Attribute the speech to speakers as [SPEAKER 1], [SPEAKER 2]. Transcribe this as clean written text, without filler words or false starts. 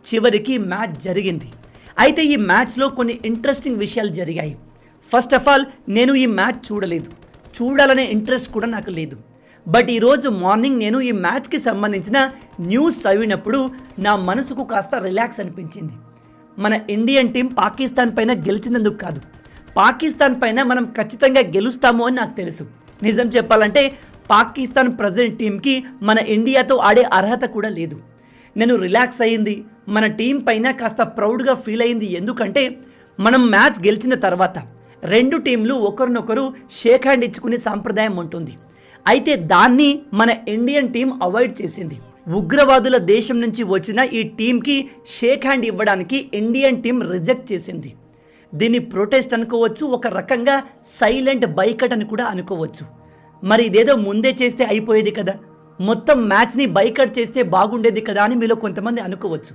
[SPEAKER 1] చివరికి మ్యాచ్ జరిగింది. అయితే ఈ మ్యాచ్లో కొన్ని ఇంట్రెస్టింగ్ విషయాలు జరిగాయి. ఫస్ట్ ఆఫ్ ఆల్ నేను ఈ మ్యాచ్ చూడలేదు, చూడాలనే ఇంట్రెస్ట్ కూడా నాకు లేదు. బట్ ఈరోజు మార్నింగ్ నేను ఈ మ్యాచ్కి సంబంధించిన న్యూస్ చదివినప్పుడు నా మనసుకు కాస్త రిలాక్స్ అనిపించింది. మన ఇండియన్ టీం పాకిస్తాన్ పైన గెలిచినందుకు కాదు, పాకిస్తాన్ పైన మనం ఖచ్చితంగా గెలుస్తాము అని నాకు తెలుసు. నిజం చెప్పాలంటే పాకిస్తాన్ ప్రజెంట్ టీంకి మన ఇండియాతో ఆడే అర్హత కూడా లేదు. నేను రిలాక్స్ అయ్యింది, మన టీం పైన కాస్త ప్రౌడ్గా ఫీల్ అయింది. ఎందుకంటే మనం మ్యాచ్ గెలిచిన తర్వాత రెండు టీంలు ఒకరినొకరు షేక్ హ్యాండ్ ఇచ్చుకునే సాంప్రదాయం ఉంటుంది. అయితే దాన్ని మన ఇండియన్ టీం అవాయిడ్ చేసింది. ఉగ్రవాదుల దేశం నుంచి వచ్చిన ఈ టీంకి షేక్ హ్యాండ్ ఇవ్వడానికి ఇండియన్ టీం రిజెక్ట్ చేసింది. దీన్ని ప్రొటెస్ట్ అనుకోవచ్చు, ఒక రకంగా సైలెంట్ బైకట్ అని కూడా అనుకోవచ్చు. మరి ఇదేదో ముందే చేస్తే అయిపోయేది కదా, మొత్తం మ్యాచ్ని బైకట్ చేస్తే బాగుండేది కదా అని మీలో కొంతమంది అనుకోవచ్చు.